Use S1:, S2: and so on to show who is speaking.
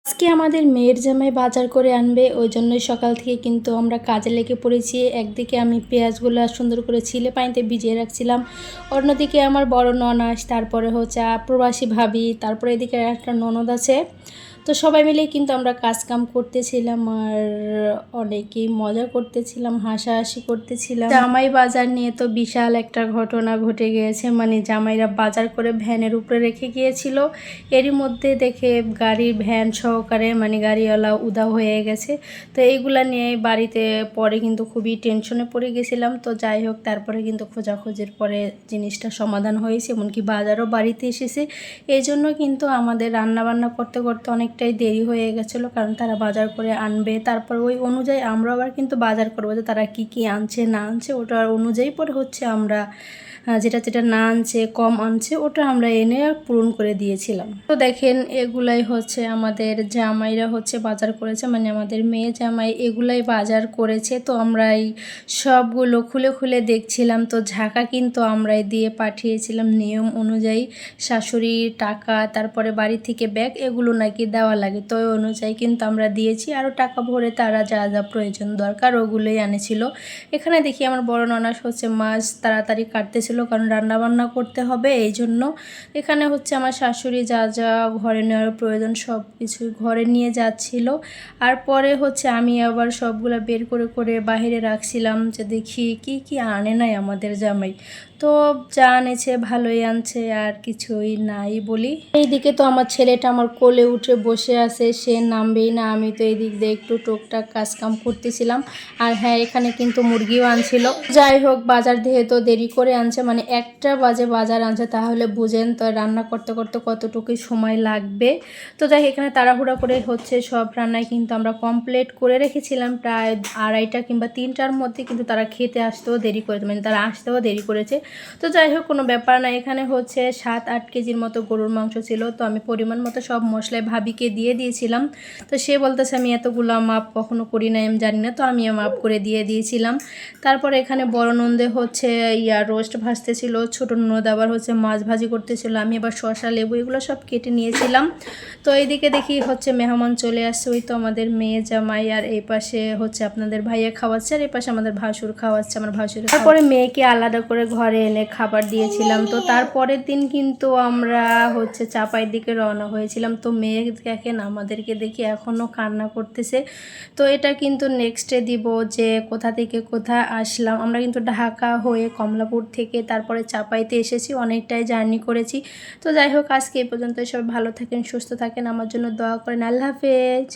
S1: আজকে আমাদের মেয়ের জামাই বাজার করে আনবে, ওই জন্যই সকাল থেকে কিন্তু আমরা কাজে লেগে পড়েছি। একদিকে আমি পেঁয়াজগুলো সুন্দর করে ছিলে পানিতে ভিজিয়ে রাখছিলাম, অন্যদিকে আমার বড় ননাস, তারপরে হচ্ছে প্রবাসী ভাবি, তারপরে এদিকে একটা ননদ আছে। তো সবাই মিলে কিন্তু আমরা কাজকাম করতেছিলাম আর অনেকেই মজা করতেছিলাম, হাসাহাসি করতেছিলাম। জামাই বাজার নিয়ে তো বিশাল একটা ঘটনা ঘটে গিয়েছে, মানে জামাইরা বাজার করে ভ্যানের উপরে রেখে গিয়েছিল, এরই মধ্যে দেখে গাড়ির ভ্যান সহকারে মানে গাড়িওয়ালা উধাও হয়ে গেছে। তো এইগুলা নিয়ে বাড়িতে পরে কিন্তু খুবই টেনশনে পড়ে গেছিলাম। তো যাই হোক, তারপরে কিন্তু খোঁজাখুঁজির পরে জিনিসটা সমাধান হয়েছে, এমনকি বাজারও বাড়িতে এসেছে। এই জন্য কিন্তু আমাদের রান্নাবান্না করতে করতে অনেকটাই দেরি হয়ে গেছিলো, কারণ তারা বাজার করে আনবে, তারপর ওই অনুযায়ী আমরা আবার কিন্তু বাজার করবো যে তারা কি কি আনছে না আনছে, ওটার অনুযায়ী পরে হচ্ছে আমরা যেটা যেটা না আনছে, কম আনছে, ওটা আমরা এনে পূরণ করে দিয়েছিলাম। তো দেখেন, এগুলাই হচ্ছে আমাদের জামাইরা হচ্ছে বাজার করেছে, মানে আমাদের মেয়ে জামাই এগুলাই বাজার করেছে। তো আমরাই সবগুলো খুলে খুলে দেখছিলাম। তো ঝাঁকা কিন্তু আমরাই দিয়ে পাঠিয়েছিলাম নিয়ম অনুযায়ী। শাশুড়ির টাকা, তারপরে বাড়ি থেকে ব্যাগ, এগুলো নাকি দেওয়া লাগে, তো ওই অনুযায়ী কিন্তু আমরা দিয়েছি। আরও টাকা ভরে তারা যা যা প্রয়োজন দরকার ওগুলোই আনেছিল। এখানে দেখি আমার বড় ননাস হচ্ছে মাছ তাড়াতাড়ি কাটতেছিল, কারণ রান্না বান্না করতে হবে, এই জন্য। এখানে হচ্ছে আমার শাশুড়ি যা যা ঘরে নেওয়ার প্রয়োজন সব কিছুই ঘরে নিয়ে যাচ্ছিল। আর পরে হচ্ছে আমি আবার সবগুলো বের করে করে বাইরে রাখছিলাম, যে দেখি কি কি আনে নাই আমাদের জামাই। তো যা আনেছে ভালোই আনছে, আর কিছুই নাই বলি। এইদিকে তো আমার ছেলেটা আমার কোলে উঠে বসে আছে, সে নামবেই না। আমি তো এই দিক দিয়ে একটু টুকটাক কাজকাম করতেছিলাম। আর হ্যাঁ, এখানে কিন্তু মুরগিও আনছিল। যাই হোক, বাজার দিয়ে তো দেরি করে আনছে, মানে 1টা বাজে বাজার আনছে, তাহলে বুঝেন তো রান্না করতে করতে কতটুকুই সময় লাগবে। তো যাই, এখানে তাড়াহুড়া করে হচ্ছে সব রান্নায় কিন্তু আমরা কমপ্লিট করে রেখেছিলাম। প্রায় 2:30 কিংবা 3টার মধ্যে কিন্তু তারা খেতে আসতেও দেরি করেছে, মানে তারা আসতেও দেরি করেছে। তো যাই হোক, কোনো ব্যাপার না। এখানে হচ্ছে 7-8 কেজির মতো গরুর মাংস ছিল, তো আমি পরিমাণ মতো সব মশলায় ভাবিকে দিয়ে দিয়েছিলাম। তো সে বলতেছে আমি এতগুলো মাপ কখনো করি না, আমি জানি না, তো আমি মাপ করে দিয়ে দিয়েছিলাম। তারপর এখানে বড় নন্দে হচ্ছে রোস্ট ভাজতেছিল, ছোট ননদ আবার হচ্ছে মাছ ভাজি করতেছিল, আমি আবার শসা লেবু এগুলো সব কেটে নিয়েছিলাম। তো এইদিকে দেখি হচ্ছে মেহমান চলে আসছে, ওই তো আমাদের মেয়ে জামাই, আর এই পাশে হচ্ছে আপনাদের ভাইয়া খাওয়াচ্ছে, আর এই পাশে আমাদের ভাসুর খাওয়াচ্ছে, আমার ভাসুর। তারপরে মেয়েকে আলাদা করে ঘরে এনে খাবার দিয়েছিলাম। তো তারপরের দিন কিন্তু আমরা হচ্ছে চাপাইয়ের দিকে রওনা হয়েছিলাম। তো মেয়ে দেখেন আমাদেরকে দেখি এখনও কান্না করতেছে। তো এটা কিন্তু নেক্সটে দিব যে কোথা থেকে কোথায় আসলাম। আমরা কিন্তু ঢাকা হয়ে কমলাপুর থেকে তারপরে চাপাইতে এসেছি, অনেকটাই জার্নি করেছি। তো যাই হোক, আজকে এই পর্যন্ত। সবাই ভালো থাকেন, সুস্থ থাকেন, আমার জন্য দোয়া করেন। আল্লাহ হাফেজ।